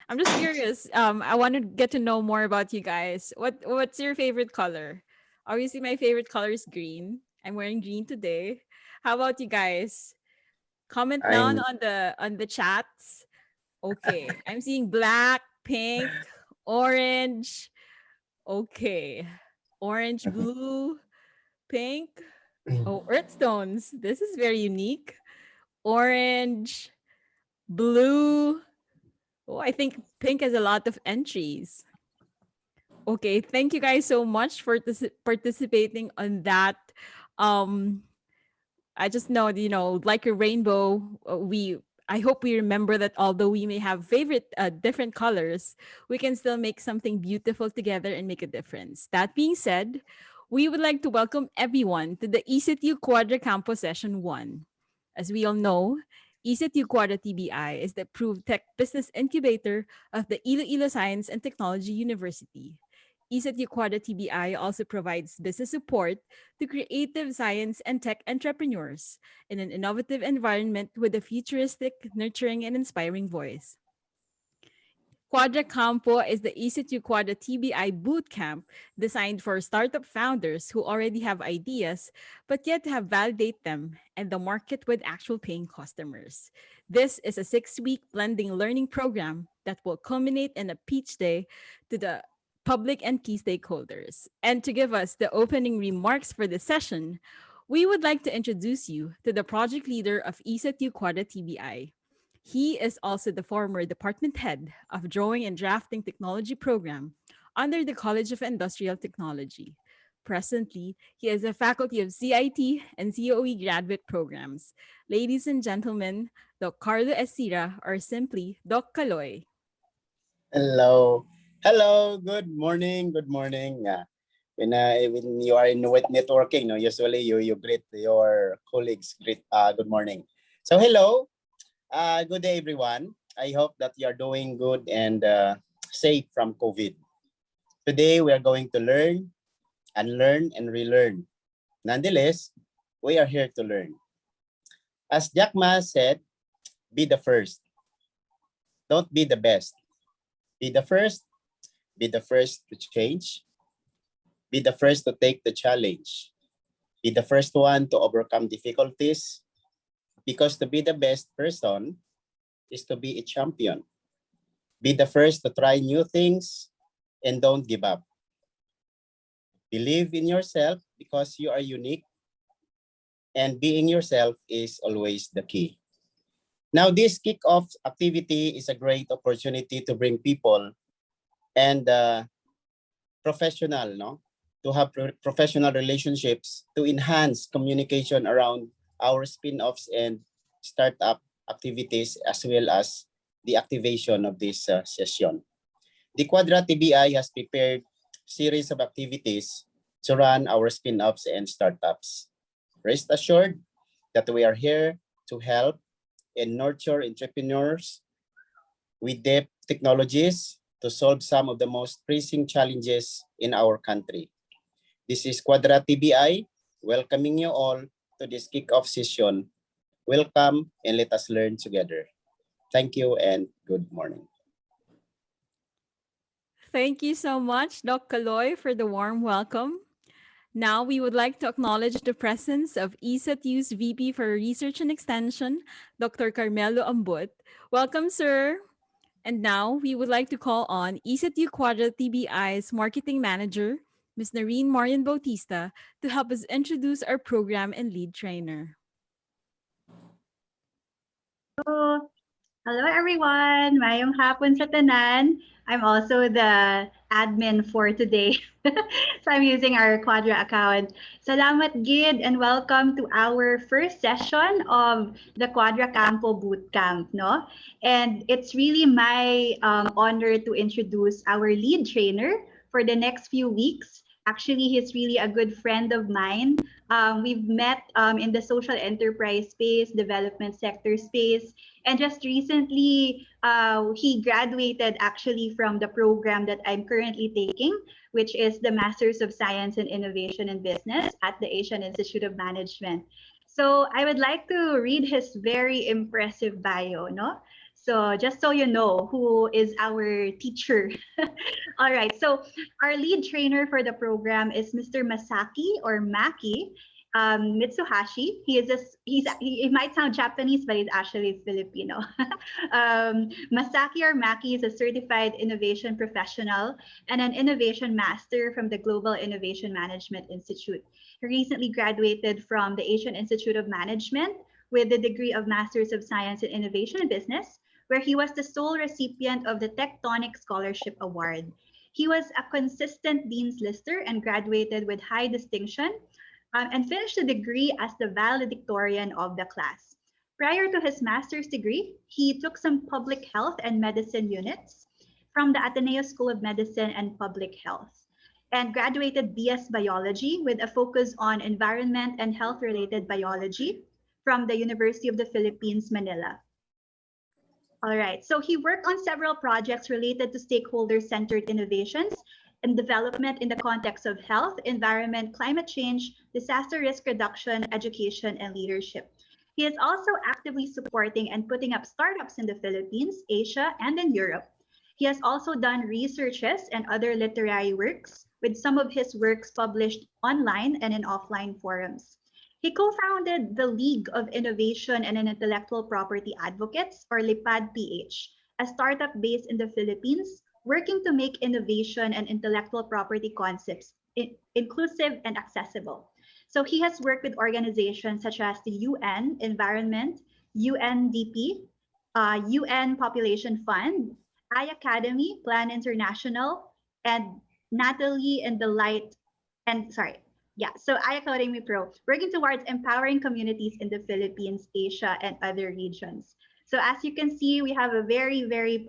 I'm just curious. I want to get to know more about you guys. What's your favorite color? Obviously, my favorite color is green. I'm wearing green today. How about you guys? Comment down I'm on the chats. Okay, I'm seeing black, pink, orange. Okay, orange, blue, pink. Oh, earth stones. This is very unique. Orange, blue. Oh, I think pink has a lot of entries. Okay, thank you guys so much for participating on that. Um, I just know, like a rainbow, I hope we remember that although we may have favorite different colors, we can still make something beautiful together and make a difference. That being said, we would like to welcome everyone to the ECTU Quadra Campus Session 1. As we all know, ECTU Quadra TBI is the approved tech business incubator of the Iloilo Science and Technology University. ECTU Quadra TBI also provides business support to creative science and tech entrepreneurs in an innovative environment with a futuristic, nurturing, and inspiring voice. Quadra Campo is the ECTU Quadra TBI bootcamp designed for startup founders who already have ideas but yet have validate them and the market with actual paying customers. This is a 6-week blending learning program that will culminate in a pitch day to the public and key stakeholders. And to give us the opening remarks for the session, we would like to introduce you to the project leader of ECTU Quadra TBI. He is also the former department head of Drawing and Drafting Technology program under the College of Industrial Technology. Presently, he is a faculty of CIT and COE graduate programs. Ladies and gentlemen, Doc Carlo Esira, or simply Doc Kaloy. hello. Hello, good morning. Good morning. When you are in networking, no, usually you greet your colleagues. Greet good morning. So hello, good day everyone. I hope that you are doing good and safe from COVID. Today we are going to learn, unlearn, and relearn. Nonetheless, we are here to learn. As Jack Ma said, be the first. Don't be the best. Be the first. Be the first to change. Be the first to take the challenge. Be the first one to overcome difficulties. Because to be the best person is to be a champion. Be the first to try new things and don't give up. Believe in yourself because you are unique, and being yourself is always the key. Now, this kick-off activity is a great opportunity to bring people and professional, no? To have professional relationships, to enhance communication around our spin-offs and startup activities, as well as the activation of this session. The Quadra TBI has prepared series of activities to run our spin-offs and startups. Rest assured that we are here to help and nurture entrepreneurs with depth technologies to solve some of the most pressing challenges in our country. This is Quadra TBI, welcoming you all to this kick-off session. Welcome and let us learn together. Thank you and good morning. Thank you so much, Doc Kaloy, for the warm welcome. Now, we would like to acknowledge the presence of ESATU's VP for Research and Extension, Dr. Carmelo Ambut. Welcome, sir. And now, we would like to call on ESATU Quadra TBI's Marketing Manager, Ms. Nareen Marian Bautista, to help us introduce our program and lead trainer. Hello, hello everyone. Mayong hapon sa tanan. I'm also the admin for today. So I'm using our Quadra account. Salamat Gid and welcome to our first session of the Quadra Campo Bootcamp, no? And it's really my honor to introduce our lead trainer for the next few weeks. Actually, he's really a good friend of mine. We've met in the social enterprise space, development sector space, and just recently, he graduated actually from the program that I'm currently taking, which is the Masters of Science in Innovation and Business at the Asian Institute of Management. So I would like to read his very impressive bio, no? So just so you know who is our teacher. All right. So our lead trainer for the program is Mr. Masaki or Maki Mitsuhashi. He might sound Japanese, but he's actually Filipino. Masaki or Maki is a certified innovation professional and an innovation master from the Global Innovation Management Institute. He recently graduated from the Asian Institute of Management with the degree of Masters of Science in Innovation and Business, where he was the sole recipient of the Tectonic Scholarship Award. He was a consistent Dean's Lister and graduated with high distinction and finished the degree as the valedictorian of the class. Prior to his master's degree, he took some public health and medicine units from the Ateneo School of Medicine and Public Health and graduated BS Biology with a focus on environment and health related biology from the University of the Philippines, Manila. All right, so he worked on several projects related to stakeholder-centered innovations and development in the context of health, environment, climate change, disaster risk reduction, education, and leadership. He is also actively supporting and putting up startups in the Philippines, Asia, and in Europe. He has also done researches and other literary works, with some of his works published online and in offline forums. He co-founded the League of Innovation and Intellectual Property Advocates, or LIPAD-PH, a startup based in the Philippines, working to make innovation and intellectual property concepts inclusive and accessible. So he has worked with organizations such as the UN Environment, UNDP, UN Population Fund, iAcademy, Plan International, and Natalie in the Light, and sorry, yeah, so iAcademy Pro, working towards empowering communities in the Philippines, Asia, and other regions. So as you can see, we have a very, very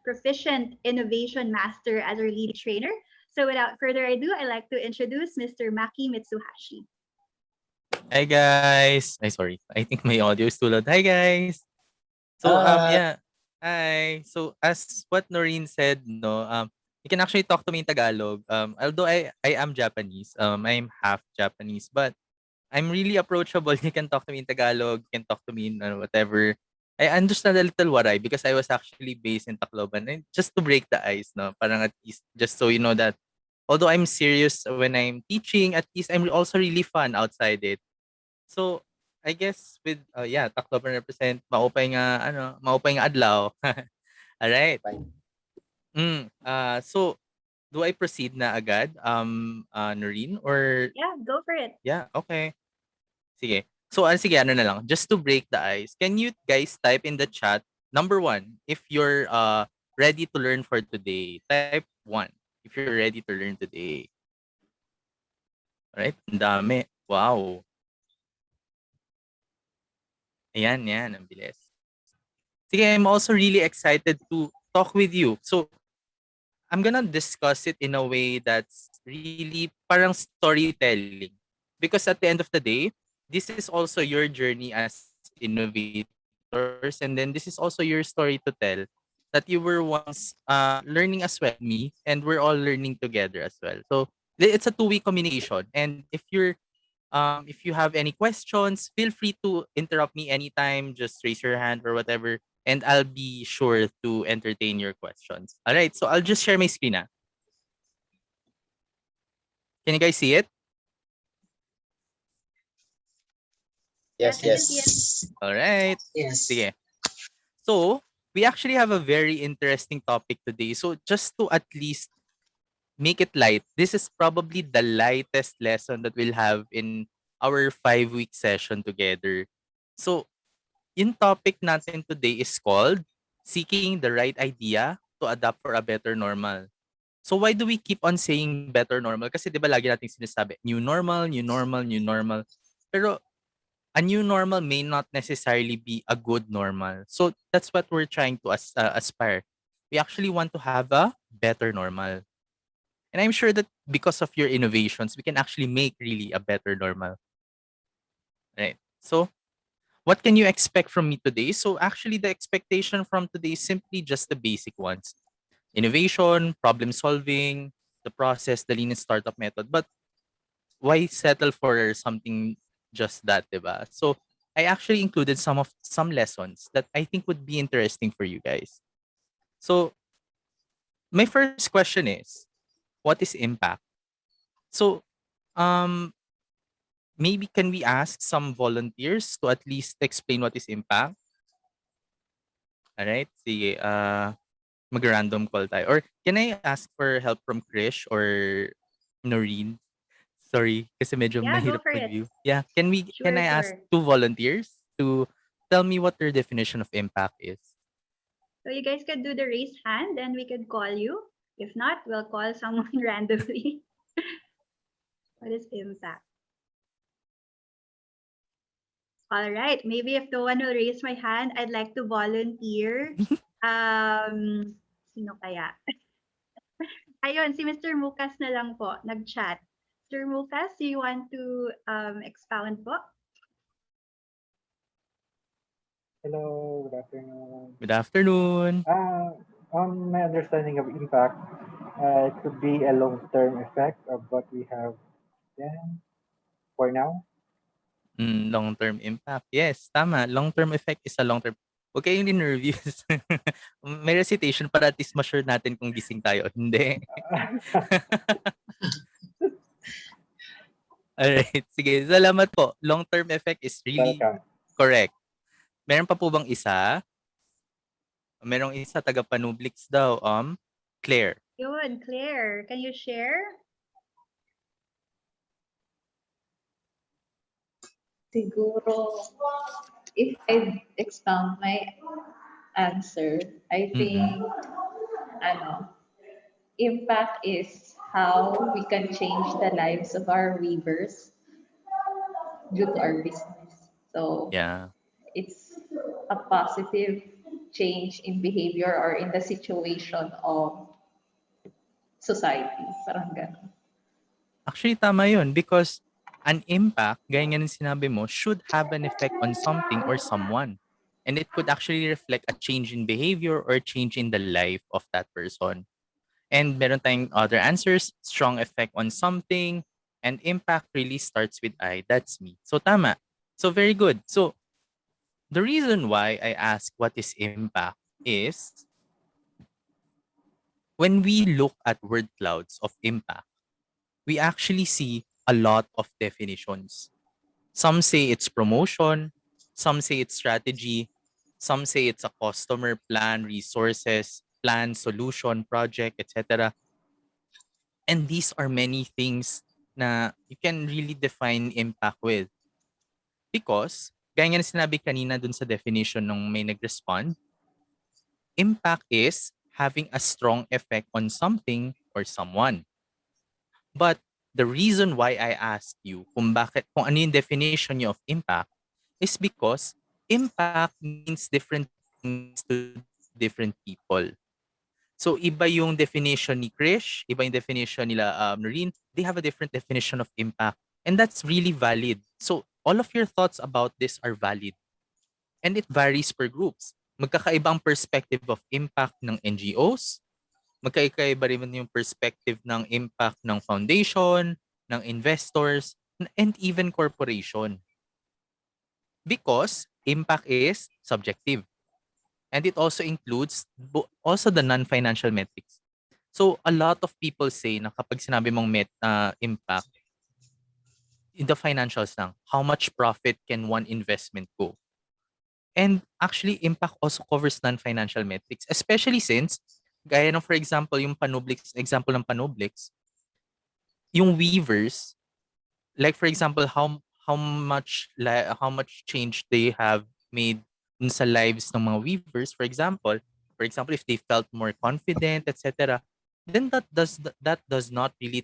proficient innovation master as our lead trainer. So without further ado, I'd like to introduce Mr. Maki Mitsuhashi. Hi guys. Ay sorry. I think my audio is too loud. Hi guys. So yeah. Hi. So as what Noreen said, no, you can actually talk to me in Tagalog. Although I am Japanese, I'm half Japanese, but I'm really approachable. You can talk to me in Tagalog. You can talk to me in whatever. I understand a little Waray because I was actually based in Tacloban. And just to break the ice, no, parang at least just so you know that although I'm serious when I'm teaching, at least I'm also really fun outside it. So I guess with yeah, Tacloban represent maupay nga adlaw. All right. So do I proceed na agad Noreen or Yeah, go for it. yeah, okay. Sige. So sige, ano na lang, just to break the ice. Can you guys type in the chat number 1 if you're ready to learn for today? Type 1 if you're ready to learn today. All right? Ang dami. Wow. Ayan, yan. Ang bilis. Sige, I'm also really excited to talk with you. So, I'm gonna discuss it in a way that's really parang storytelling. Because at the end of the day, this is also your journey as innovators. And then this is also your story to tell that you were once learning as well me and we're all learning together as well. So, it's a two-way communication. And if you have any questions, feel free to interrupt me anytime. Just raise your hand or whatever, and I'll be sure to entertain your questions. All right, so I'll just share my screen now. Can you guys see it? Yes, Yes, yes. All right. Yes. Sige. So, we actually have a very interesting topic today. So, just to at least make it light, this is probably the lightest lesson that we'll have in our 5-week session together. So, yung topic natin today is called Seeking the Right Idea to Adapt for a Better Normal. So why do we keep on saying better normal? Kasi 'di ba lagi nating sinasabi, new normal, new normal, new normal. Pero a new normal may not necessarily be a good normal. So that's what we're trying to aspire. We actually want to have a better normal. And I'm sure that because of your innovations, we can actually make really a better normal. Right? So what can you expect from me today? So actually the expectation from today is simply just the basic ones. Innovation, problem solving, the process, the lean startup method. But why settle for something just that, diba? So I actually included some lessons that I think would be interesting for you guys. So my first question is, what is impact? So um maybe can we ask some volunteers to at least explain what is impact? All right. Sige, mag-random call tayo. Or can I ask for help from Krish or Noreen? Sorry, kasi medyo Yeah, go mahirap for it. mag-view. Yeah, can Sure, I ask sure. two volunteers to tell me what their definition of impact is? So you guys could do the raise hand and we could call you. If not, we'll call someone randomly. What is impact? All right. Maybe if no one will raise my hand, I'd like to volunteer. Sino kaya? Ayun, si Mr. Mukas na lang po, nag-chat. Mr. Mukas, do you want to expound po? Hello, good afternoon. Good afternoon. On my understanding of impact, it could be a long-term effect of what we have done for now. Long-term impact. Yes, tama. Long-term effect is a long-term. Huwag kayong nervous. May recitation para at least ma-sure natin kung gising tayo o hindi. Alright, sige. Salamat po. Long-term effect is really Welcome. correct. Meron pa po bang isa? Merong isa, taga-Panublix daw. Claire. Yun, Claire, can you share? Siguro, if I expound my answer, I think, impact is how we can change the lives of our weavers due to our business. So Yeah. it's a positive change in behavior or in the situation of society. Parang ganun. Actually, tama yun because an impact, gaya nga ng sinabi mo, should have an effect on something or someone. And it could actually reflect a change in behavior or a change in the life of that person. And meron tayong other answers, strong effect on something, and impact really starts with I. That's me. So tama. So very good. So the reason why I ask what is impact is when we look at word clouds of impact, we actually see a lot of definitions. Some say it's promotion, some say it's strategy, some say it's a customer plan, resources, plan, solution, project, etc. And these are many things na you can really define impact with. Because, gaya nga na sinabi kanina dun sa definition nung may nag-respond, impact is having a strong effect on something or someone. But the reason why I asked you kung ano yung definition niyo of impact is because impact means different things to different people. So iba yung definition ni Krish, iba yung definition nila Noreen, they have a different definition of impact. And that's really valid. So all of your thoughts about this are valid. And it varies per groups. Magkakaiba ang perspective of impact ng NGOs, magkaiba rin yung perspective ng impact ng foundation, ng investors, and even corporation. Because impact is subjective. And it also includes also the non-financial metrics. So a lot of people say na kapag sinabi mong impact, in the financials lang, how much profit can one investment go? And actually, impact also covers non-financial metrics, especially since, gaya ng for example, yung Panublix, example ng Panublix, yung weavers, like for example, how much change they have made dun sa lives ng mga weavers, for example, if they felt more confident, etc., then that does not really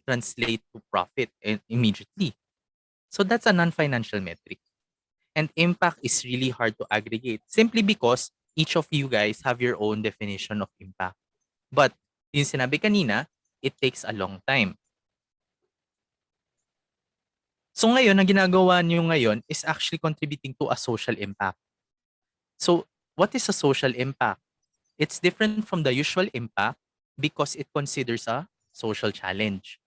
translate to profit immediately. So that's a non-financial metric. And impact is really hard to aggregate simply because each of you guys have your own definition of impact. But yung sinabi kanina, it takes a long time. So ngayon, ang ginagawa niyo ngayon is actually contributing to a social impact. So what is a social impact? It's different from the usual impact because it considers a social challenge.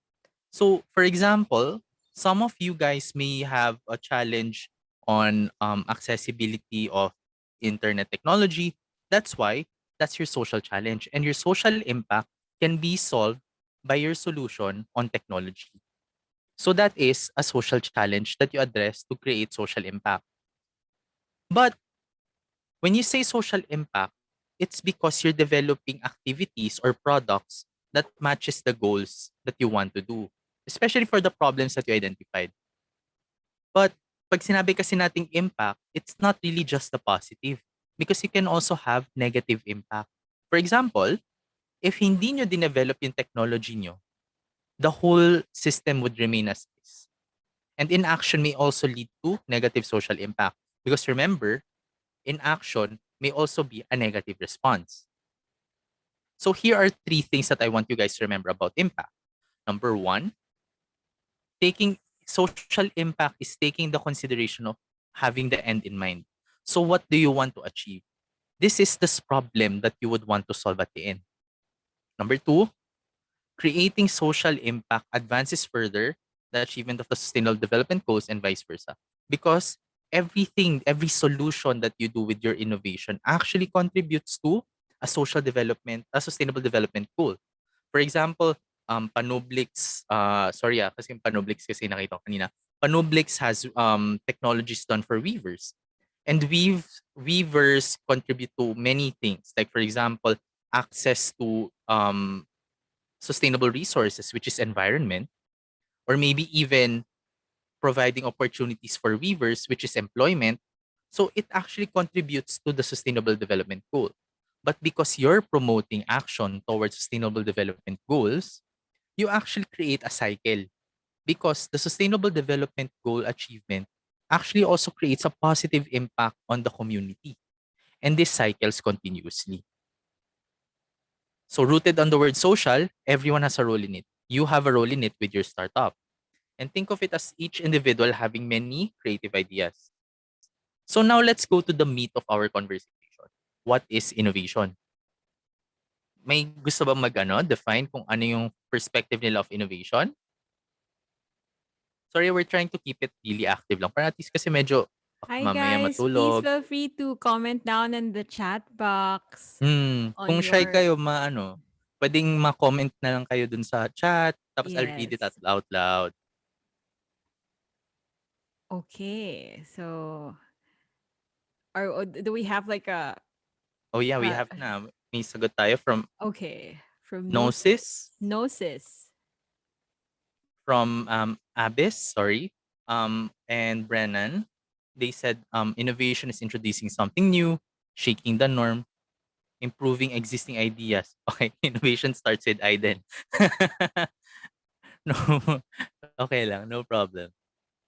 So for example, some of you guys may have a challenge on accessibility of internet technology. That's why that's your social challenge. And your social impact can be solved by your solution on technology. So that is a social challenge that you address to create social impact. But when you say social impact, it's because you're developing activities or products that matches the goals that you want to do, especially for the problems that you identified. But pag sinabi kasi nating impact, it's not really just the positive because you can also have negative impact. For example, if hindi nyo dinevelop yung technology nyo, the whole system would remain as is. And inaction may also lead to negative social impact. Because remember, inaction may also be a negative response. So here are three things that I want you guys to remember about impact. Number one, taking social impact is taking the consideration of having the end in mind. So what do you want to achieve? This is this problem that you would want to solve at the end. Number two, creating social impact advances further the achievement of the sustainable development goals and vice versa. Because every solution that you do with your innovation actually contributes to a social development, a sustainable development goal. For example, Panublix, sorry kasi yung Panublix kasi nakita ko kanina. Panublix has technologies done for weavers. And weavers contribute to many things. Like for example, access to sustainable resources, which is environment, or maybe even providing opportunities for weavers, which is employment. So it actually contributes to the sustainable development goal. But because you're promoting action towards sustainable development goals, you actually create a cycle because the sustainable development goal achievement actually also creates a positive impact on the community. And this cycles continuously. So rooted on the word social, everyone has a role in it. You have a role in it with your startup. And think of it as each individual having many creative ideas. So now let's go to the meat of our conversation. What is innovation? May gusto bang define kung ano yung perspective nila of innovation? Sorry, we're trying to keep it really active lang. Para at least kasi medyo Hi mamaya guys, please matulog. feel free to comment down in the chat box on Kung shy your kayo, pwedeng ma-comment na lang kayo dun sa chat. Tapos I'll read yes. it out loud. Okay, so do we have like a Oh yeah, we have na. May sagot tayo from okay from Gnosis, Gnosis. from Abyss, sorry, and Brennan. They said innovation is introducing something new, shaking the norm, improving existing ideas. Okay, innovation starts with I then. No, okay lang, no problem.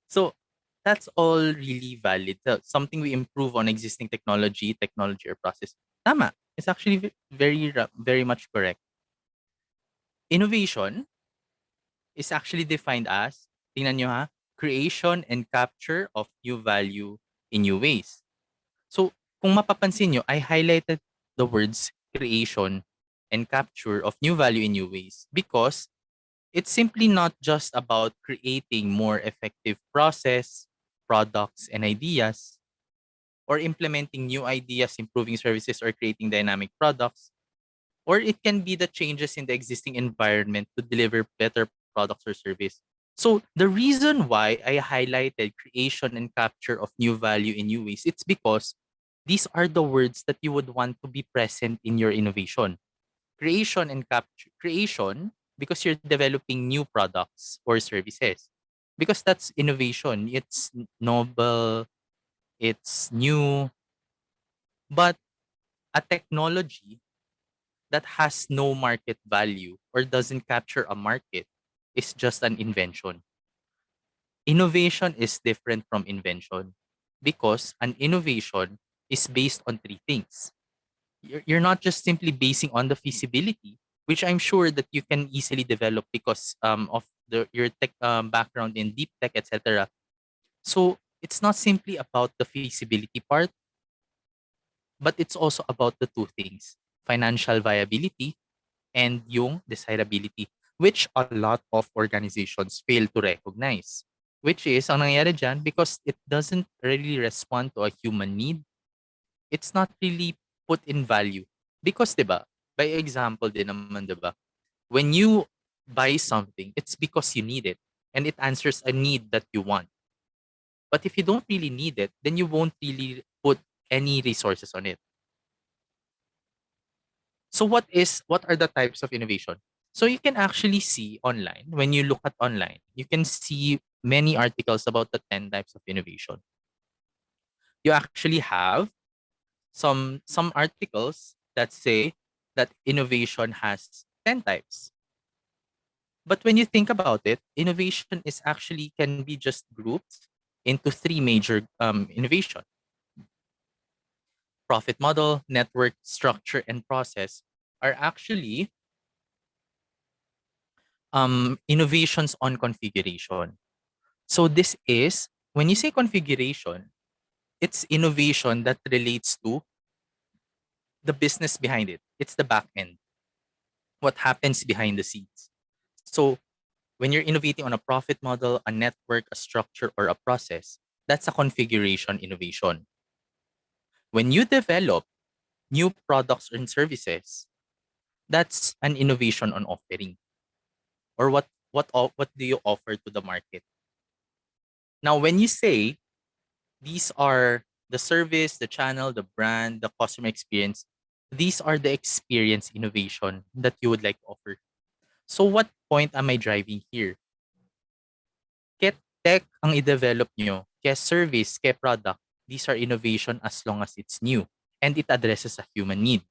So that's all really valid. Something we improve on existing technology or process. Tama. It's actually very much correct. Innovation is actually defined as, tingnan nyo ha, creation and capture of new value in new ways. So, kung mapapansin nyo, I highlighted the words creation and capture of new value in new ways because it's simply not just about creating more effective process, products, and ideas, or implementing new ideas, improving services, or creating dynamic products. Or it can be the changes in the existing environment to deliver better products or service. So the reason why I highlighted creation and capture of new value in new ways, it's because these are the words that you would want to be present in your innovation. Creation and capture. Creation, because you're developing new products or services. Because that's innovation. It's novel, it's new, but a technology that has no market value or doesn't capture a market is just an invention. Innovation is different from invention because an innovation is based on three things. You're not just simply basing on the feasibility, which I'm sure that you can easily develop because of your tech background in deep tech, etc. So it's not simply about the feasibility part, but it's also about the two things: financial viability and yung desirability, which a lot of organizations fail to recognize. Which is, ang nangyayari dyan, because it doesn't really respond to a human need, it's not really put in value. Because, di ba, by example din naman, di ba, when you buy something, it's because you need it and it answers a need that you want. But if you don't really need it, then you won't really put any resources on it. So what are the types of innovation? So you can actually see online, when you look at online, you can see many articles about the 10 types of innovation. You actually have some articles that say that innovation has 10 types. But when you think about it, innovation is actually can be just grouped into three major innovation: profit model, network, structure, and process are actually innovations on configuration. So this is, when you say configuration, it's innovation that relates to the business behind it. It's the back end, what happens behind the scenes. So when you're innovating on a profit model, a network, a structure, or a process, that's a configuration innovation. When you develop new products and services, that's an innovation on offering, or what do you offer to the market. Now, when you say these are the service, the channel, the brand, the customer experience, these are the experience innovation that you would like to offer. So what point am I driving here? Kaya tech ang i-develop nyo, kaya service, kaya product, these are innovation as long as it's new and it addresses a human need.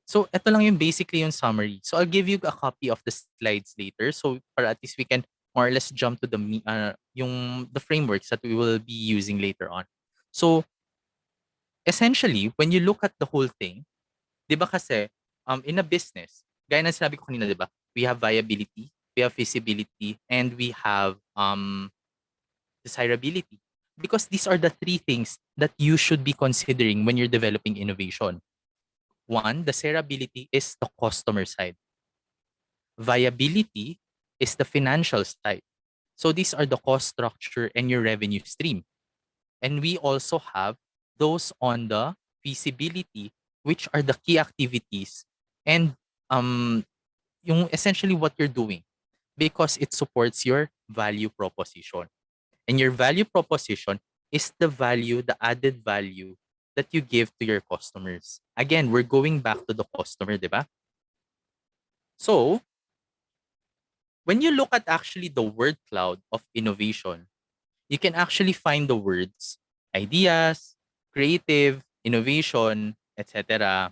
So ito lang yung basically yung summary. So I'll give you a copy of the slides later, so para at least we can more or less jump to the frameworks that we will be using later on. So essentially, when you look at the whole thing, 'di ba kasi in a business, gaya ng sinabi ko kanina, 'di ba? We have viability, we have feasibility, and we have desirability. Because these are the three things that you should be considering when you're developing innovation. One, desirability is the customer side. Viability is the financial side. So these are the cost structure and your revenue stream. And we also have those on the feasibility, which are the key activities and yung essentially what you're doing, because it supports your value proposition. And your value proposition is the value, the added value that you give to your customers. Again, we're going back to the customer, di ba? So, when you look at actually the word cloud of innovation, you can actually find the words ideas, creative, innovation, etc.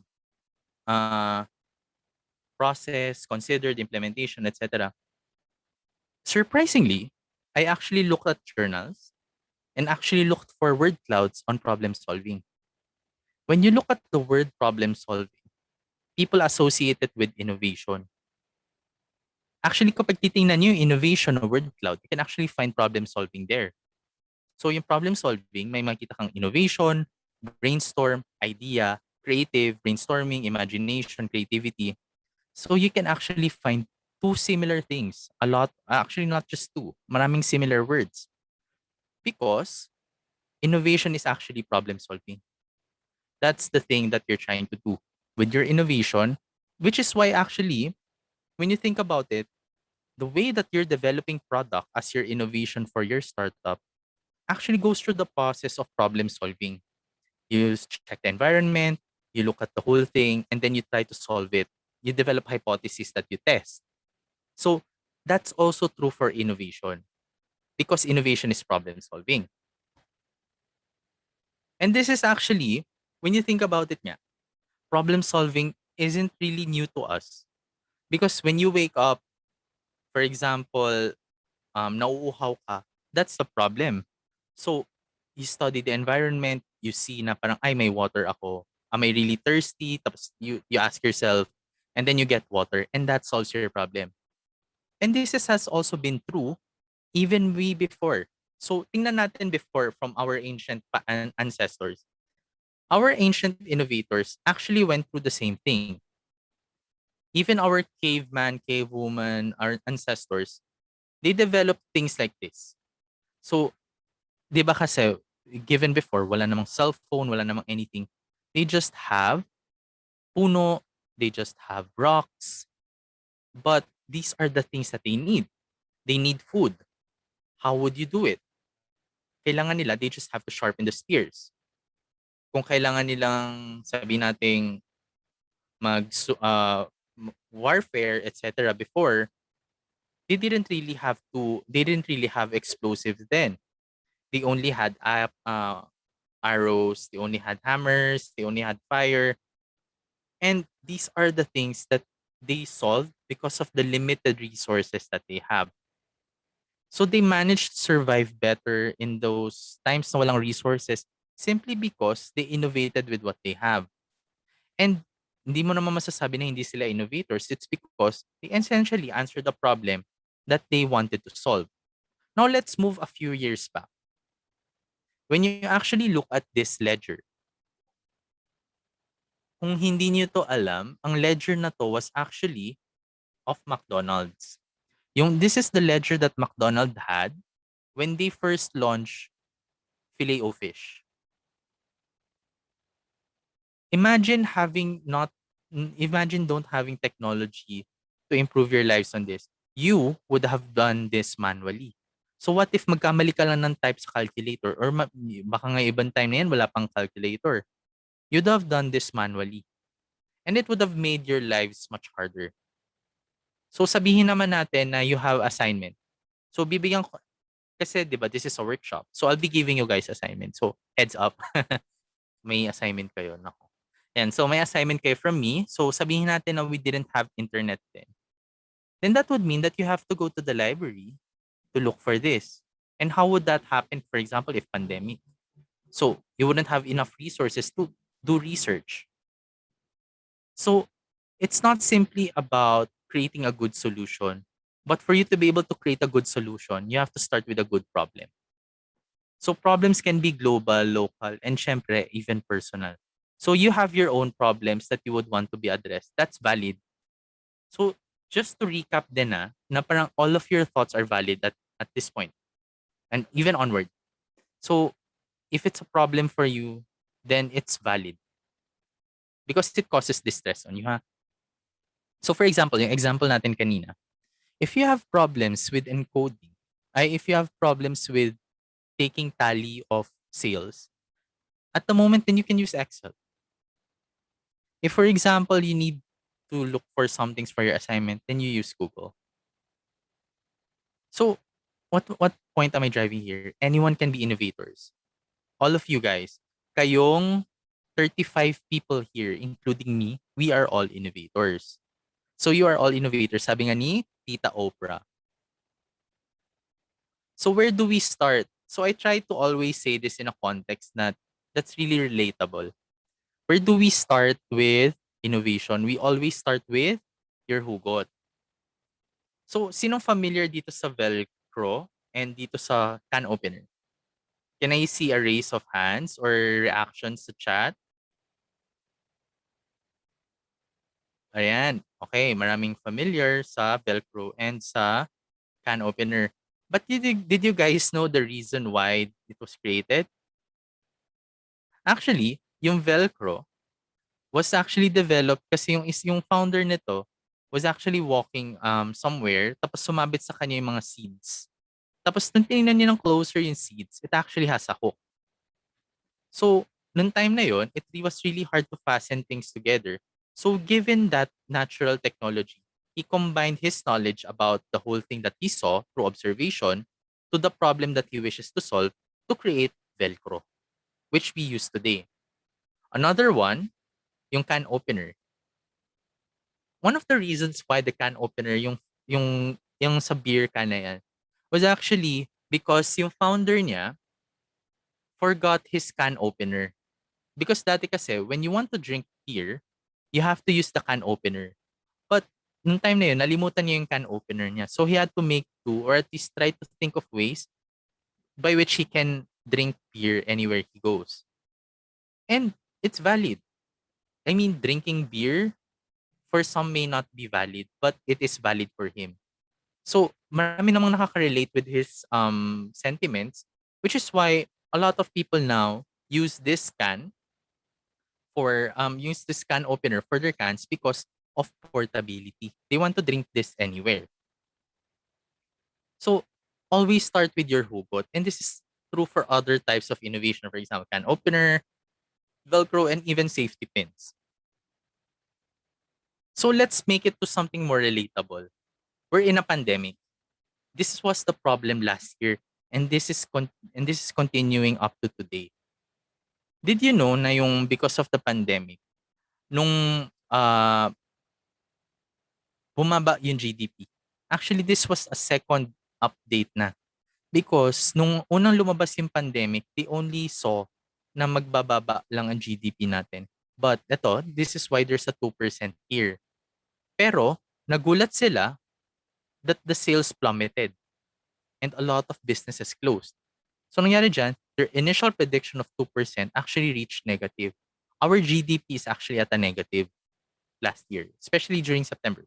Uh, process, considered, implementation, etc. Surprisingly, I actually looked at journals and actually looked for word clouds on problem solving. When you look at the word problem solving, people associate it with innovation. Actually, kapag titingnan nyo yung innovation o word cloud, you can actually find problem solving there. So yung problem solving, may makita kang innovation, brainstorm, idea, creative, brainstorming, imagination, creativity. So you can actually find two similar things. A lot, actually not just two, maraming similar words. Because innovation is actually problem solving. That's the thing that you're trying to do with your innovation, which is why actually, when you think about it, the way that you're developing product as your innovation for your startup actually goes through the process of problem solving. You check the environment, you look at the whole thing, and then you try to solve it. You develop hypotheses that you test. So that's also true for innovation, because innovation is problem solving. And this is actually, when you think about it, problem solving isn't really new to us. Because when you wake up, for example, nauuhaw ka, that's the problem. So, you study the environment, you see na parang, ay, may water ako. Am I really thirsty? Tapos you ask yourself, and then you get water, and that solves your problem. And has also been true even way before. So, tingnan natin before from our ancient ancestors. Our ancient innovators actually went through the same thing. Even our caveman, cavewoman, our ancestors, They developed things like this. So, di ba kasi, given before, wala namang cellphone, wala namang anything. They just have puno, they just have rocks. But these are the things that they need. They need food. How would you do it? Kailangan nila, they just have to sharpen the spears. Kung kailangan nilang, sabi nating, warfare, etc. before, they didn't really have explosives then. They only had arrows, they only had hammers, they only had fire. And these are the things that they solved because of the limited resources that they have. So they managed to survive better in those times na walang resources simply because they innovated with what they have. And hindi mo naman masasabi na hindi sila innovators. It's because they essentially answered the problem that they wanted to solve. Now let's move a few years back. When you actually look at this ledger, kung hindi niyo to alam, ang ledger na to was actually of McDonald's. This is the ledger that McDonald's had when they first launched Filet-O-Fish. Imagine don't having technology to improve your lives on this. You would have done this manually. So what if magkamali ka lang ng type sa calculator or baka nga ibang time na yan wala pang calculator. You'd have done this manually. And it would have made your lives much harder. So sabihin naman natin na you have assignment. So bibigyan ko, kasi 'di ba this is a workshop. So I'll be giving you guys assignment. So heads up. May assignment kayo. Nako. And so may assignment kayo from me. So sabihin natin na we didn't have internet then. Then that would mean that you have to go to the library to look for this. And how would that happen, for example, if pandemic? So you wouldn't have enough resources to do research. So it's not simply about creating a good solution, but for you to be able to create a good solution, you have to start with a good problem. So problems can be global, local, and syempre, even personal. So you have your own problems that you would want to be addressed. That's valid. So just to recap din na parang all of your thoughts are valid at this point and even onward. So if it's a problem for you, then it's valid because it causes distress on you, ha? So for example, yung example natin kanina, if you have problems with encoding, if you have problems with taking tally of sales, at the moment, then you can use Excel. If, for example, you need to look for some things for your assignment, then you use Google. So, what point am I driving here? Anyone can be innovators. All of you guys, kayong 35 people here, including me, we are all innovators. So you are all innovators, sabi nga ni Tita Oprah. So where do we start? So I try to always say this in a context that's really relatable. Where do we start with innovation? We always start with your hugot. So sinong familiar dito sa Velcro and dito sa can opener? Can I see a raise of hands or reactions sa chat? Ayan. Okay, maraming familiar sa Velcro and sa can opener. But did you guys know the reason why it was created? Actually, yung Velcro was actually developed kasi yung founder nito was actually walking somewhere tapos sumabit sa kanya yung mga seeds. Tapos nung tinignan niya ng closer yung seeds, it actually has a hook. So, nung time na yon, it was really hard to fasten things together. So, given that natural technology, he combined his knowledge about the whole thing that he saw through observation to the problem that he wishes to solve to create Velcro, which we use today. Another one, yung can opener. One of the reasons why the can opener, yung sa beer can na yan, was actually because yung founder niya forgot his can opener. Because dati kasi, when you want to drink beer, you have to use the can opener. But nung time na yun, nalimutan niya yung can opener niya. So he had to make do or at least try to think of ways by which he can drink beer anywhere he goes. And it's valid. I mean, drinking beer for some may not be valid, but it is valid for him. So, marami namang nakaka-relate with his sentiments, which is why a lot of people now use this can opener for their cans because of portability. They want to drink this anywhere. So, always start with your hugot. And this is true for other types of innovation. For example, can opener, Velcro, and even safety pins. So, let's make it to something more relatable. We're in a pandemic. This was the problem last year, and this is continuing up to today. Did you know na yung because of the pandemic, nung bumaba yung GDP. Actually, this was a second update na. Because nung unang lumabas yung pandemic, they only saw na magbababa lang ang GDP natin. But this is why there's a 2% here. Pero, nagulat sila that the sales plummeted and a lot of businesses closed. So, nangyari dyan, their initial prediction of 2% actually reached negative. Our GDP is actually at a negative last year, especially during September.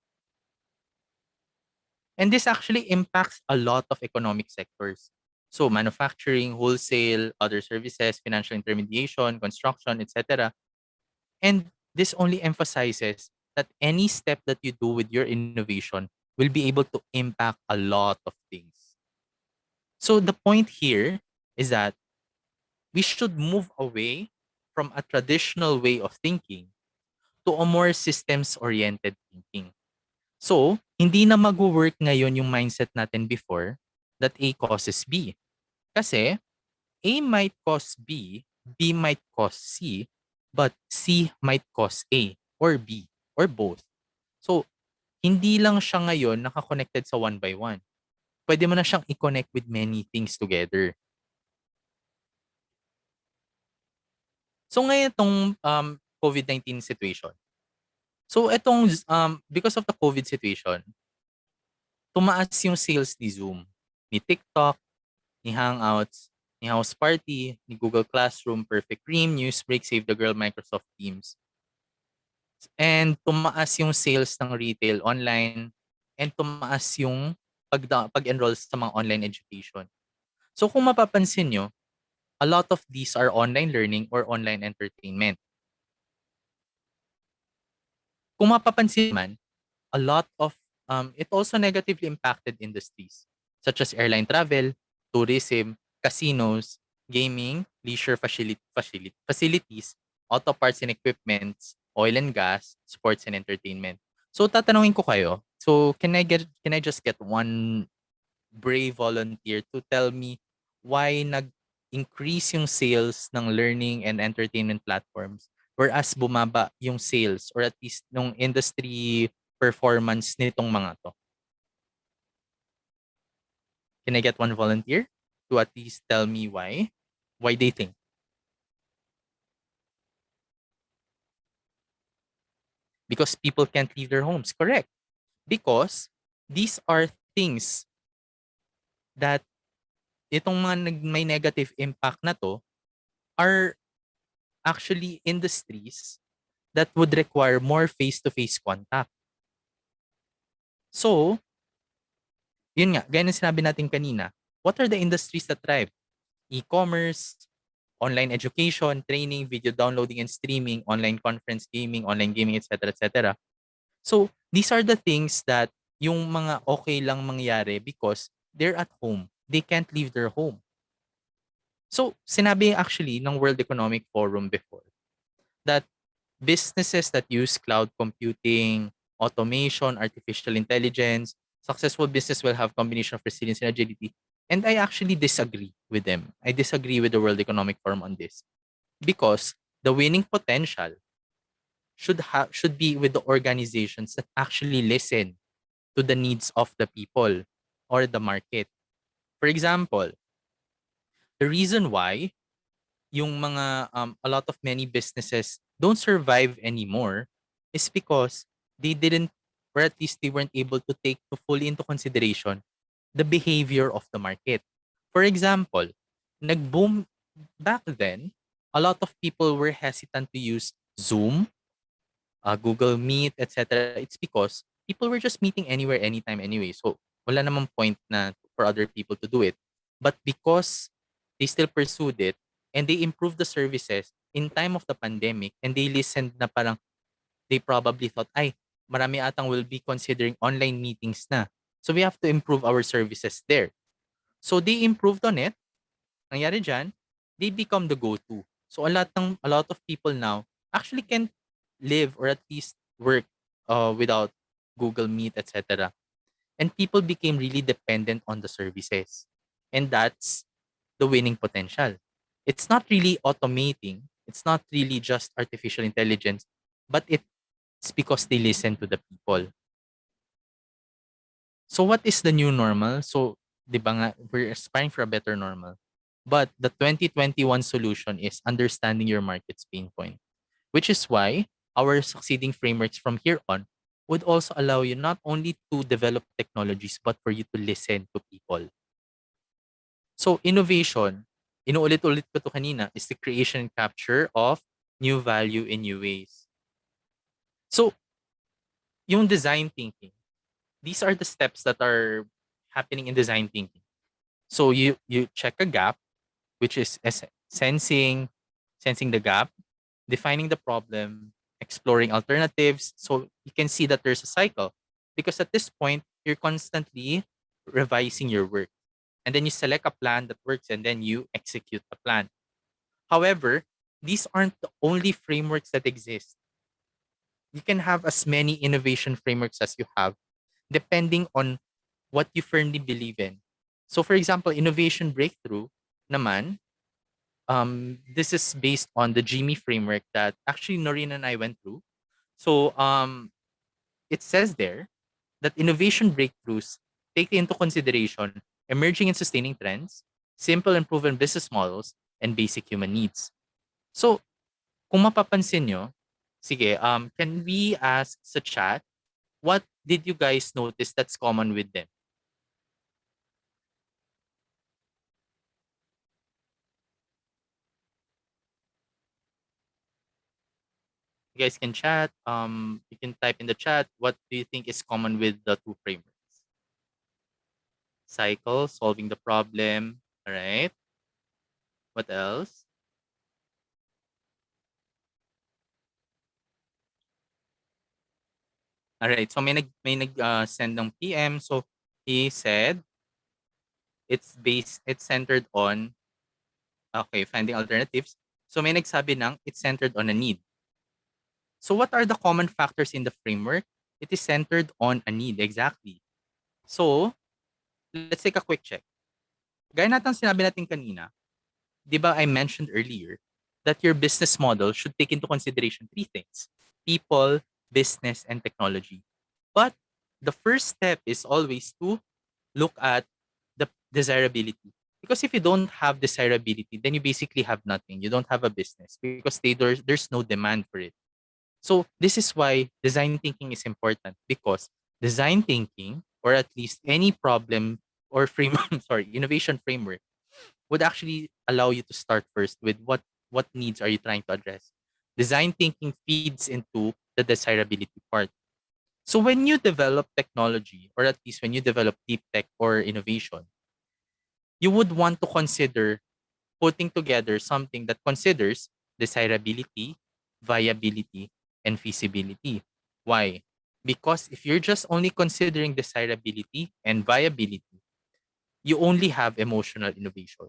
And this actually impacts a lot of economic sectors. So manufacturing, wholesale, other services, financial intermediation, construction, etc. And this only emphasizes that any step that you do with your innovation will be able to impact a lot of things. So the point here is that we should move away from a traditional way of thinking to a more systems-oriented thinking. So, hindi na mag-work ngayon yung mindset natin before that A causes B. Kasi A might cause B, B might cause C, but C might cause A or B or both. So, hindi lang siya ngayon naka-connected sa one by one. Pwede mo na siyang i-connect with many things together. So, ngayon itong COVID-19 situation. So, because of the COVID situation, tumaas yung sales ni Zoom, ni TikTok, ni Hangouts, ni House Party, ni Google Classroom, Perfect Cream, Newsbreak, Save the Girl, Microsoft Teams. And tumaas yung sales ng retail online and tumaas yung pag-enroll sa mga online education. So kung mapapansin nyo, a lot of these are online learning or online entertainment. Kung mapapansin man, a lot of it also negatively impacted industries such as airline travel, tourism, casinos, gaming, leisure facilities, auto parts and equipments, oil and gas, sports and entertainment. So tatanungin ko kayo, so can I just get one brave volunteer to tell me why nag-increase yung sales ng learning and entertainment platforms whereas bumaba yung sales or at least nung industry performance nitong mga to? Can I get one volunteer to at least tell me why? Why they think? Because people can't leave their homes. Correct. Because these are things that itong mga may negative impact na to are actually industries that would require more face-to-face contact. So, yun nga, gaya ng sinabi natin kanina, what are the industries that thrive? E-commerce, online education, training, video downloading and streaming, online conference online gaming, etc., etc. So, these are the things that yung mga okay lang mangyari because they're at home. They can't leave their home. So, sinabi actually ng World Economic Forum before that businesses that use cloud computing, automation, artificial intelligence, successful business will have combination of resilience and agility. And I actually disagree with them. I disagree with the World Economic Forum on this. Because the winning potential should be with the organizations that actually listen to the needs of the people or the market. For example, the reason why yung mga a lot of many businesses don't survive anymore is because they didn't, or at least they weren't able to take fully into consideration the behavior of the market. For example, nag-boom back then, a lot of people were hesitant to use Zoom, Google Meet, etc. It's because people were just meeting anywhere, anytime, anyway. So wala namang point na for other people to do it. But because they still pursued it and they improved the services in time of the pandemic and they listened na parang they probably thought, ay, marami atang will be considering online meetings na. So we have to improve our services there. So they improved on it. Nangyari dyan, they become the go-to. So a lot of people now actually can live or at least work without Google Meet, etc. And people became really dependent on the services. And that's the winning potential. It's not really automating. It's not really just artificial intelligence, but it's because they listen to the people. So what is the new normal? So, 'di ba nga, we're aspiring for a better normal. But the 2021 solution is understanding your market's pain point, which is why our succeeding frameworks from here on would also allow you not only to develop technologies but for you to listen to people. So innovation, inuulit-ulit ko to kanina, is the creation and capture of new value in new ways. So yung design thinking, these are the steps that are happening in design thinking. So you check a gap, which is sensing the gap, defining the problem, exploring alternatives. So you can see that there's a cycle because at this point you're constantly revising your work. And then you select a plan that works and then you execute the plan. However, these aren't the only frameworks that exist. You can have as many innovation frameworks as you have, depending on what you firmly believe in. So for example, innovation breakthrough naman, this is based on the Jimmy framework that actually Noreen and I went through. So it says there that innovation breakthroughs take into consideration emerging and sustaining trends, simple and proven business models, and basic human needs. So, kung mapapansin nyo, sige, can we ask sa chat, what did you guys notice that's common with them? You guys can chat. You can type in the chat, what do you think is common with the two frameworks? Cycle, solving the problem, all right? What else? All right. So may nag send ng PM. So he said it's centered on okay, finding alternatives. So may nagsabi ng it's centered on a need. So what are the common factors in the framework? It is centered on a need exactly. So let's take a quick check. Gaya natang sinabi natin kanina, 'di ba I mentioned earlier that your business model should take into consideration three things: people, business, and technology. But the first step is always to look at the desirability. Because if you don't have desirability, then you basically have nothing. You don't have a business because there's no demand for it. So this is why design thinking is important because design thinking, or at least any problem or frame, sorry, innovation framework would actually allow you to start first with what needs are you trying to address. Design thinking feeds into the desirability part. So when you develop technology, or at least when you develop deep tech or innovation, you would want to consider putting together something that considers desirability, viability, and feasibility. Why? Because if you're just only considering desirability and viability, you only have emotional innovation.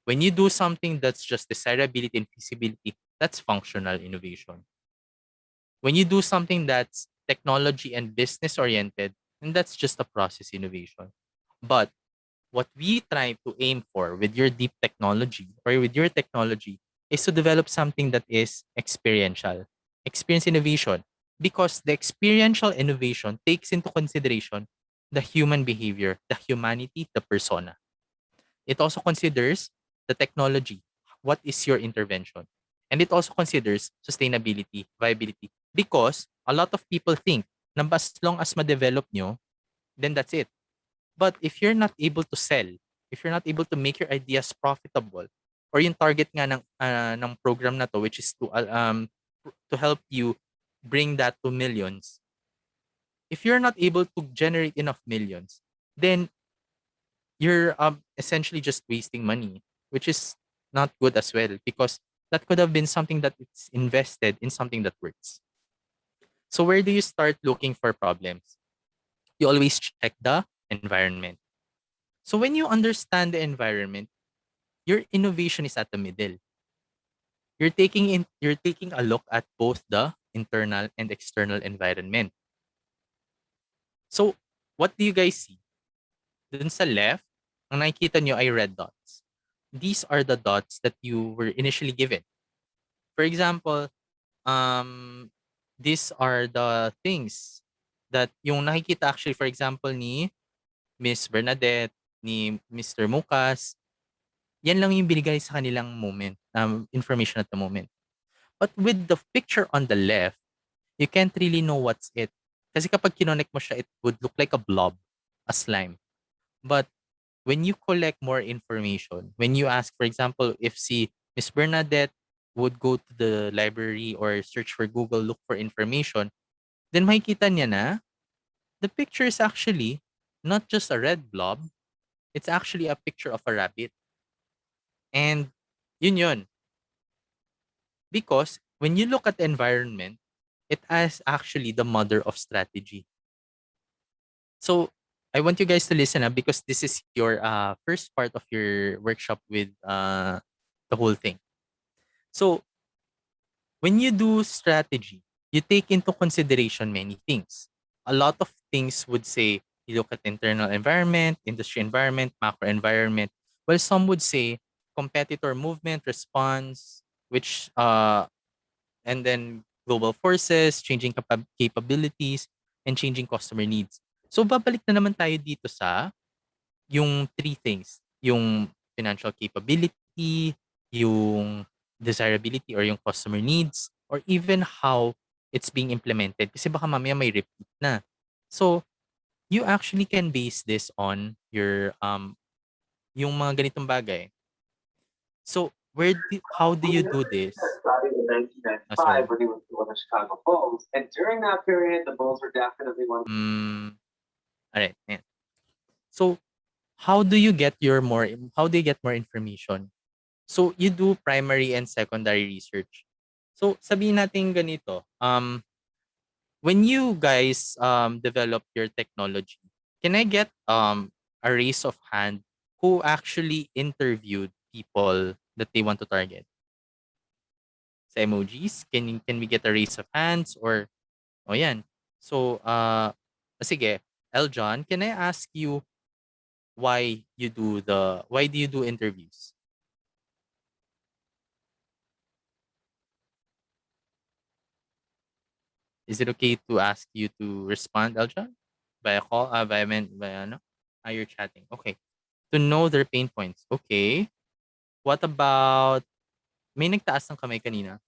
When you do something that's just desirability and feasibility, that's functional innovation. When you do something that's technology and business oriented, then that's just a process innovation. But what we try to aim for with your deep technology or with your technology is to develop something that is experiential, experience innovation, because the experiential innovation takes into consideration the human behavior, the humanity, the persona. It also considers the technology. What is your intervention? And it also considers sustainability, viability. Because a lot of people think na as long as ma-develop nyo, then that's it. But if you're not able to sell, if you're not able to make your ideas profitable, or yung target nga ng program na to, which is to help you bring that to millions, if you're not able to generate enough millions, then you're essentially just wasting money, which is not good as well, because that could have been something that it's invested in something that works. So where do you start looking for problems? You always check the environment. So when you understand the environment, your innovation is at the middle. You're taking a look at both the internal and external environment. So what do you guys see? Dun sa left, ang nakikita nyo ay red dots. These are the dots that you were initially given. For example, um, these are the things that yung nakikita actually, for example, ni Miss Bernadette, ni Mr. Mukas, yan lang yung binigay sa kanilang moment, information at the moment. But with the picture on the left, you can't really know what's it. Kasi kapag kinonect mo siya, it would look like a blob, a slime. But when you collect more information, when you ask, for example, if si Miss Bernadette would go to the library or search for Google, look for information, then makikita niya na the picture is actually not just a red blob, it's actually a picture of a rabbit. And yun. Because when you look at the environment, it is actually the mother of strategy. So I want you guys to listen up, because this is your first part of your workshop with the whole thing. So when you do strategy, you take into consideration many things. A lot of things would say you look at internal environment, industry environment, macro environment. Well, some would say competitor movement, response, which and then global forces, changing capabilities, and changing customer needs. So babalik na naman tayo dito sa yung three things. Yung financial capability, yung desirability or yung customer needs, or even how it's being implemented. Kasi baka mamaya may repeat na. So, you actually can base this on your yung mga ganitong bagay. So, how do you do this? Starting in Sorry. 1995 when he was one of the Chicago Bulls. And during that period, the Bulls were definitely one. Alright. Ayan. So, how do you get more information? So, you do primary and secondary research. So, sabihin natin ganito. When you guys develop your technology, can I get a raise of hand who actually interviewed people that they want to target? Sa emojis, can we get a raise of hands, or yan. So sige, Eljon, can I ask you why do you do interviews? Is it okay to ask you to respond, Eljon? Via call, you're chatting. Okay. To know their pain points. Okay. What about, may nagtaas ng kamay kanina?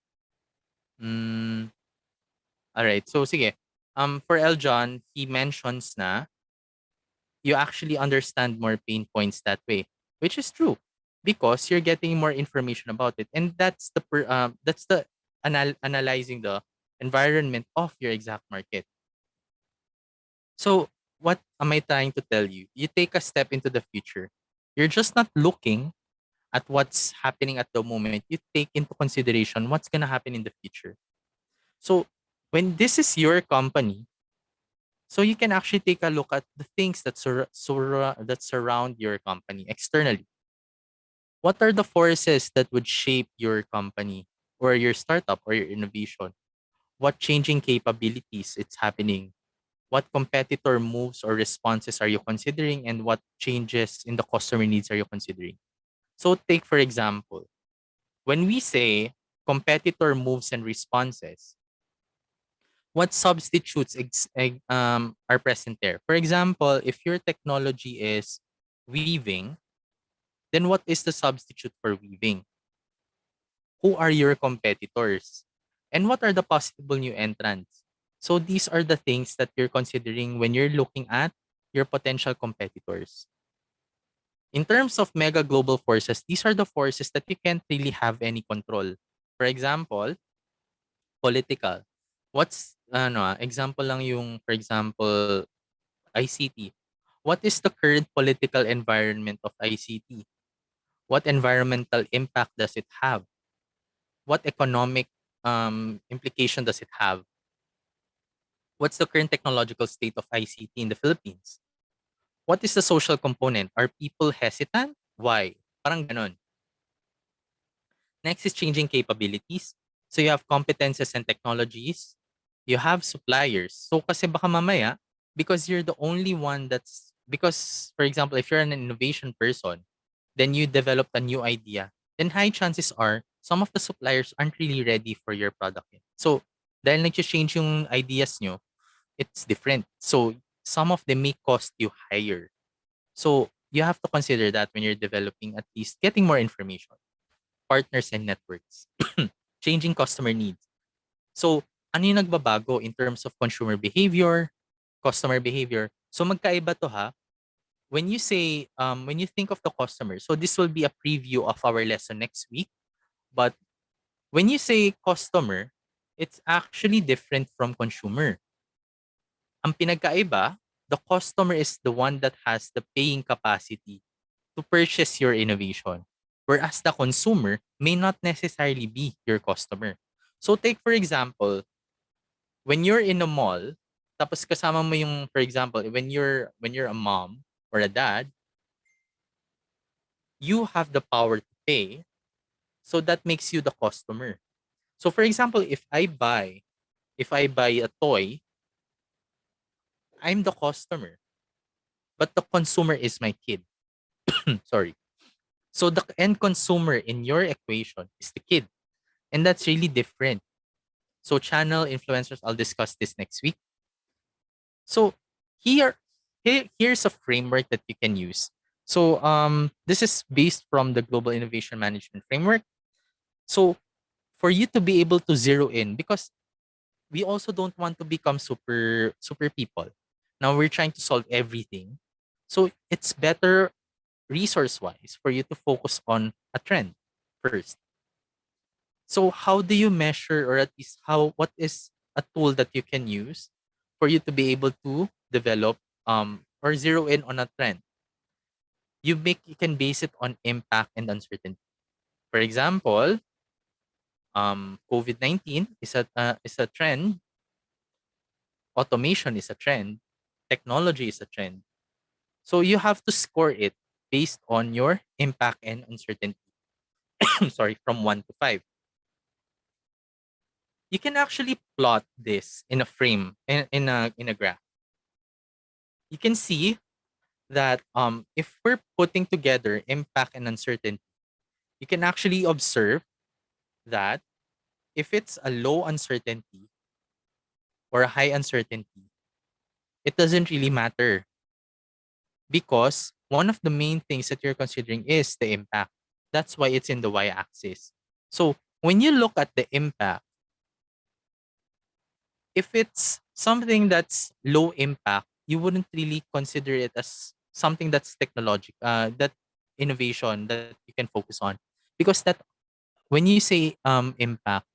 Alright. So, sige. For Eljon, he mentions na you actually understand more pain points that way, which is true because you're getting more information about it, and that's the analyzing the environment of your exact market. So, what am I trying to tell you? You take a step into the future. You're just not looking at what's happening at the moment. You take into consideration what's going to happen in the future. So, when this is your company, so you can actually take a look at the things that surround your company externally. What are the forces that would shape your company or your startup or your innovation? What changing capabilities it's happening? What competitor moves or responses are you considering, and what changes in the customer needs are you considering? So take for example, when we say competitor moves and responses, what substitutes are present there? For example, if your technology is weaving, then what is the substitute for weaving? Who are your competitors? And what are the possible new entrants? So these are the things that you're considering when you're looking at your potential competitors. In terms of mega global forces, these are the forces that you can't really have any control. For example, political. Example lang yung, for example, ICT. What is the current political environment of ICT? What environmental impact does it have? What economic implication does it have? What's the current technological state of ICT in the Philippines? What is the social component? Are people hesitant? Why? Parang ganon. Next is changing capabilities. So you have competences and technologies. You have suppliers. So kasi baka mamaya, because you're the only one because for example, if you're an innovation person, then you developed a new idea, then high chances are some of the suppliers aren't really ready for your product yet. So dahil nag-change yung ideas nyo, it's different. So some of them may cost you higher. So you have to consider that when you're developing, at least getting more information, partners and networks, changing customer needs. So ano yung nagbabago in terms of consumer behavior, customer behavior? So magkaiba to ha. When you think of the customer, so this will be a preview of our lesson next week. But when you say customer, it's actually different from consumer. Ang pinagkaiba, the customer is the one that has the paying capacity to purchase your innovation. Whereas the consumer may not necessarily be your customer. So take for example, when you're in a mall, tapos kasama mo yung, for example, when you're a mom or a dad, you have the power to pay. So that makes you the customer. So for example, if I buy a toy, I'm the customer, but the consumer is my kid. Sorry. So the end consumer in your equation is the kid. And that's really different. So channel influencers, I'll discuss this next week. So here's a framework that you can use. So this is based from the Global Innovation Management Framework. So for you to be able to zero in, because we also don't want to become super people. Now we're trying to solve everything. So it's better resource wise for you to focus on a trend first. So how do you measure, or at least what is a tool that you can use for you to be able to develop or zero in on a trend? You can base it on impact and uncertainty. For example, COVID-19 is a trend, automation is a trend, technology is a trend. So you have to score it based on your impact and uncertainty. Sorry, from 1 to 5. You can actually plot this in a frame, in a graph. You can see that if we're putting together impact and uncertainty, you can actually observe that if it's a low uncertainty or a high uncertainty, it doesn't really matter, because one of the main things that you're considering is the impact. That's why it's in the y-axis. So when you look at the impact, if it's something that's low impact, you wouldn't really consider it as something that's technological, that innovation that you can focus on, because that when you say impact,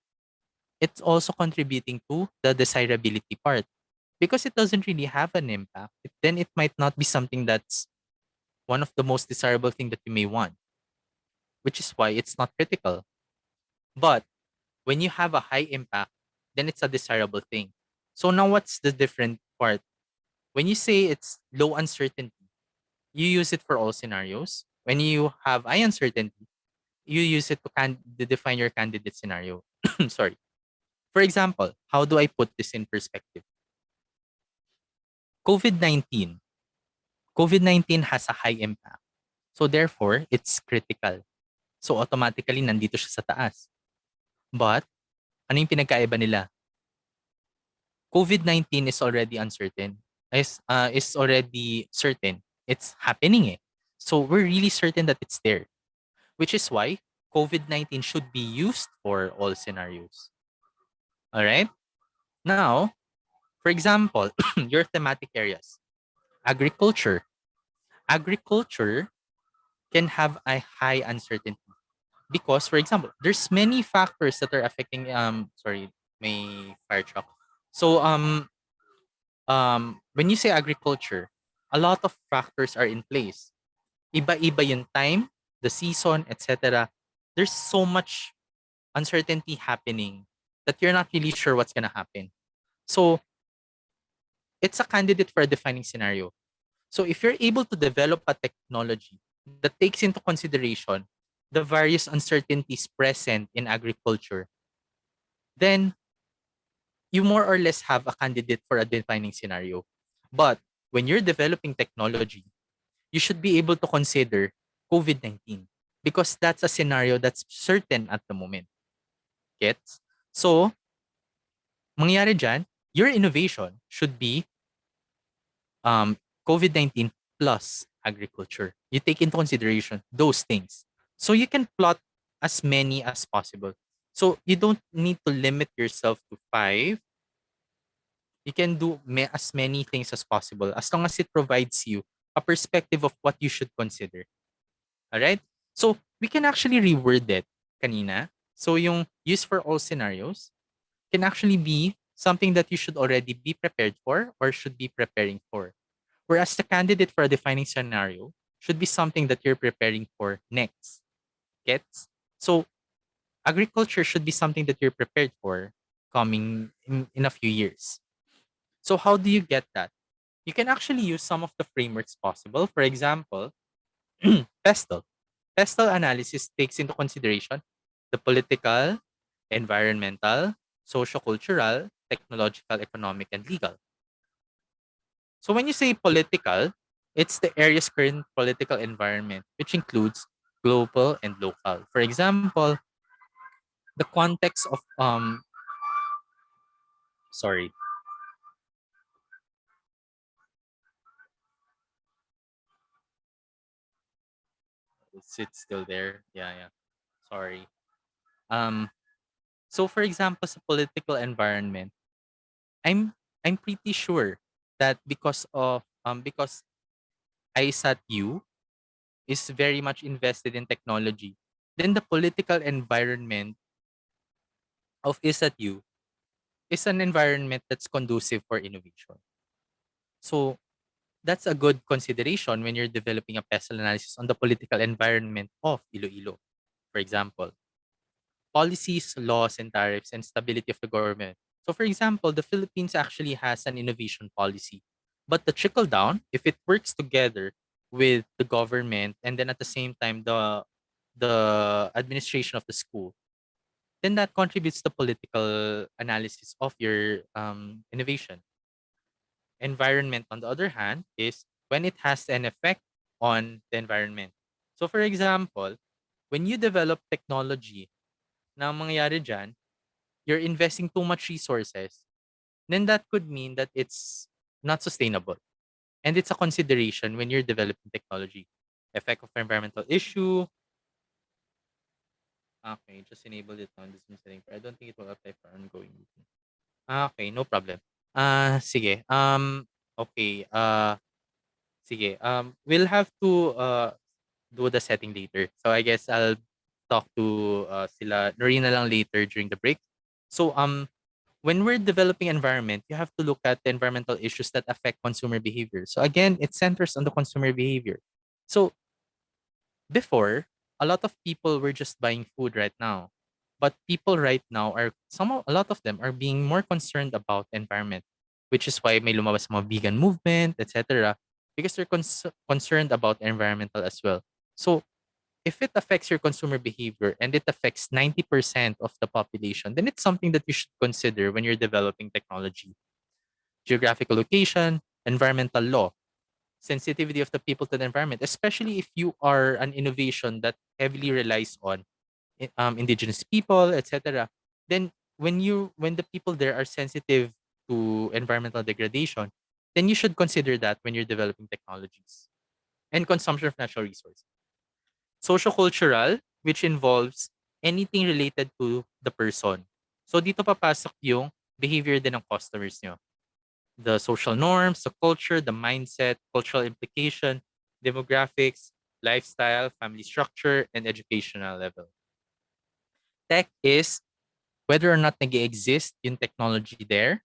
it's also contributing to the desirability part, because it doesn't really have an impact. Then it might not be something that's one of the most desirable thing that you may want, which is why it's not critical. But when you have a high impact, then it's a desirable thing. So now what's the different part? When you say it's low uncertainty, you use it for all scenarios. When you have high uncertainty, you use it to define your candidate scenario. Sorry. For example, how do I put this in perspective? COVID-19. COVID-19 has a high impact. So therefore, it's critical. So automatically, nandito siya sa taas. But, ano yung pinagkaiba nila? COVID-19 is already uncertain. Is already certain. It's happening eh. So we're really certain that it's there. Which is why COVID-19 should be used for all scenarios. All right? Now, for example, your thematic areas. Agriculture. Agriculture can have a high uncertainty because, for example, there's many factors that are affecting sorry, may fire truck. So when you say agriculture, a lot of factors are in place. Iba-iba yung time, the season, etc. There's so much uncertainty happening that you're not really sure what's gonna happen. So it's a candidate for a defining scenario. So if you're able to develop a technology that takes into consideration the various uncertainties present in agriculture, then you more or less have a candidate for a defining scenario. But when you're developing technology, you should be able to consider COVID-19 because that's a scenario that's certain at the moment. Gets? So, mangyari dyan, your innovation should be COVID-19 plus agriculture. You take into consideration those things. So you can plot as many as possible. So you don't need to limit yourself to 5. You can do as many things as possible as long as it provides you a perspective of what you should consider. All right? So we can actually reword it kanina. So yung use for all scenarios can actually be something that you should already be prepared for or should be preparing for. Whereas the candidate for a defining scenario should be something that you're preparing for next. Gets? So agriculture should be something that you're prepared for coming in a few years. So how do you get that? You can actually use some of the frameworks possible. For example, PESTEL. PESTEL analysis takes into consideration the political, environmental, socio-cultural, technological, economic, and legal. So when you say political, it's the area's current political environment, which includes global and local. For example, the context of sorry. Is it still there? Yeah, yeah. Sorry. Um so for example, sa political environment, I'm I'm pretty sure that because ISAT U is very much invested in technology, then the political environment of ISAT U is an environment that's conducive for innovation. So that's a good consideration when you're developing a PESTEL analysis on the political environment of Iloilo. For example, policies, laws, and tariffs, and stability of the government. So, for example, the Philippines actually has an innovation policy, but the trickle down, if it works together with the government and then at the same time the administration of the school, then that contributes to political analysis of your innovation. Environment, on the other hand, is when it has an effect on the environment. So, for example, when you develop technology, na ang mangyayari dyan, you're investing too much resources, then that could mean that it's not sustainable. And it's a consideration when you're developing technology. Effect of environmental issue. Okay, just enable it on this setting. I don't think it will apply for ongoing meeting. Okay, no problem. Sige. Okay. Sige. We'll have to do the setting later. So I guess I'll talk to sila Norina lang later during the break. So when we're developing environment, you have to look at the environmental issues that affect consumer behavior. So again, it centers on the consumer behavior. So before, a lot of people were just buying food right now. But people right now a lot of them are being more concerned about environment, which is why may lumabas mga vegan movement, etc. Because they're concerned about environmental as well. So if it affects your consumer behavior and it affects 90% of the population, then it's something that you should consider when you're developing technology. Geographical location, environmental law, sensitivity of the people to the environment, especially if you are an innovation that heavily relies on indigenous people, etc. Then when the people there are sensitive to environmental degradation, then you should consider that when you're developing technologies. And consumption of natural resources. Socio-cultural, which involves anything related to the person. So dito papasok yung behavior din ng customers nyo. The social norms, the culture, the mindset, cultural implication, demographics, lifestyle, family structure, and educational level. Tech is whether or not nag-exist yung technology there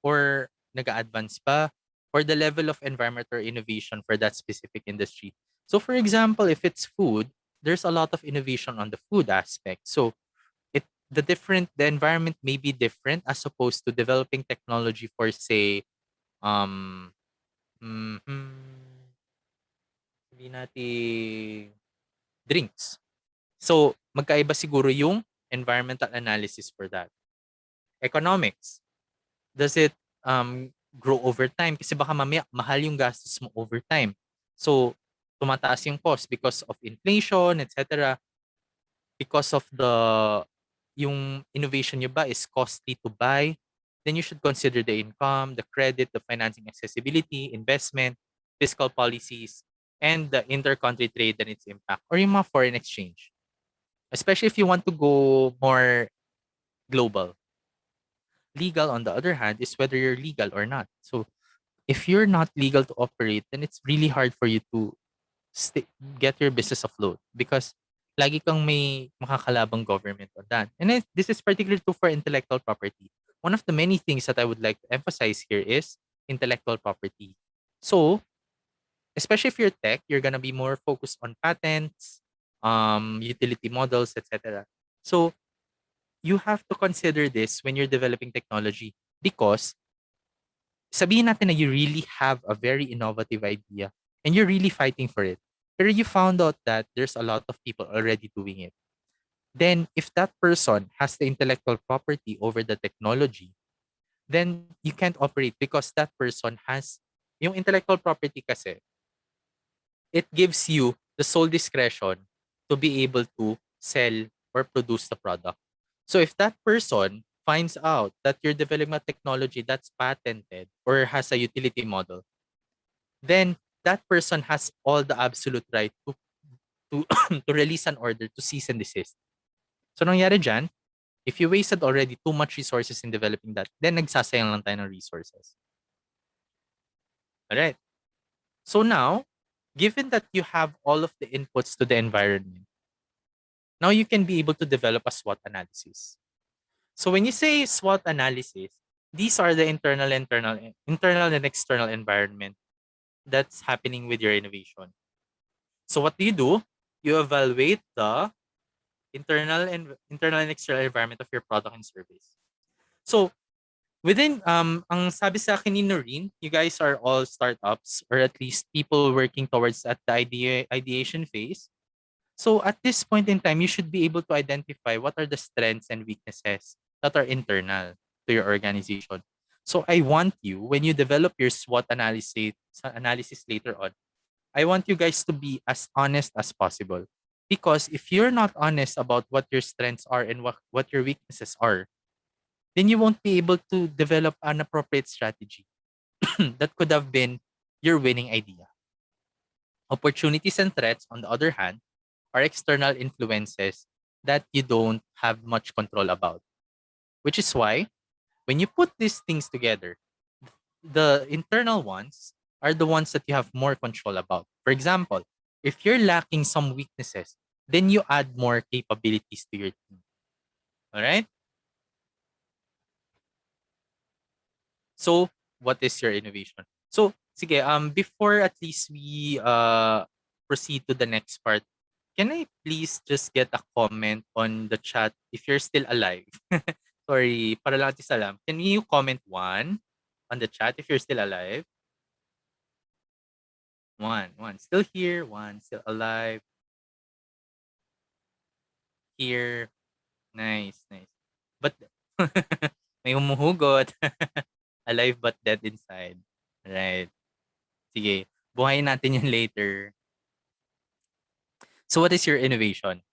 or nag-advance pa or the level of environment or innovation for that specific industry. So for example, if it's food, there's a lot of innovation on the food aspect. So the environment may be different as opposed to developing technology for say um sabihin natin drinks. So magkaiba siguro yung environmental analysis for that. Economics. Does it grow over time? Kasi baka mamaya mahal yung gastos mo over time. So tumataas yung cost because of inflation, etc. Because of yung innovation nyo ba is costly to buy, then you should consider the income, the credit, the financing accessibility, investment, fiscal policies, and the inter-country trade and its impact, or yung mga foreign exchange. Especially if you want to go more global. Legal, on the other hand, is whether you're legal or not. So if you're not legal to operate, then it's really hard for you to get your business afloat because lagi kang may makakalabang government on that. And this is particularly true for intellectual property. One of the many things that I would like to emphasize here is intellectual property. So, especially if you're tech, you're gonna be more focused on patents, utility models, etc. So, you have to consider this when you're developing technology because sabihin natin na you really have a very innovative idea and you're really fighting for it. Pero you found out that there's a lot of people already doing it. Then, if that person has the intellectual property over the technology, then you can't operate because that person has yung intellectual property kasi, it gives you the sole discretion to be able to sell or produce the product. So if that person finds out that you're developing a technology that's patented or has a utility model, then that person has all the absolute right to to release an order to cease and desist. So nangyari dyan, if you wasted already too much resources in developing that, then nagsasayang lang tayo ng resources. Alright. So now, given that you have all of the inputs to the environment, now you can be able to develop a SWOT analysis. So when you say SWOT analysis, these are the internal and external environment that's happening with your innovation. So what do? You evaluate the internal and external environment of your product and service. So within ang sabi sa akin ni Noreen, you guys are all startups or at least people working towards at the ideation phase. So at this point in time, you should be able to identify what are the strengths and weaknesses that are internal to your organization. So I want you, when you develop your SWOT analysis later on, I want you guys to be as honest as possible. Because if you're not honest about what your strengths are and what your weaknesses are, then you won't be able to develop an appropriate strategy that could have been your winning idea. Opportunities and threats, on the other hand, are external influences that you don't have much control about. Which is why, when you put these things together, the internal ones are the ones that you have more control about. For example, if you're lacking some weaknesses, then you add more capabilities to your team. All right? So, what is your innovation? So, sige, before at least we proceed to the next part, can I please just get a comment on the chat if you're still alive? Sorry, para lang natin alam. Can you comment one on the chat if you're still alive? One. Still here. One. Still alive. Here. Nice. But may humuhugot. Alive but dead inside. Right. Sige. Buhayin natin yun later. So what is your innovation?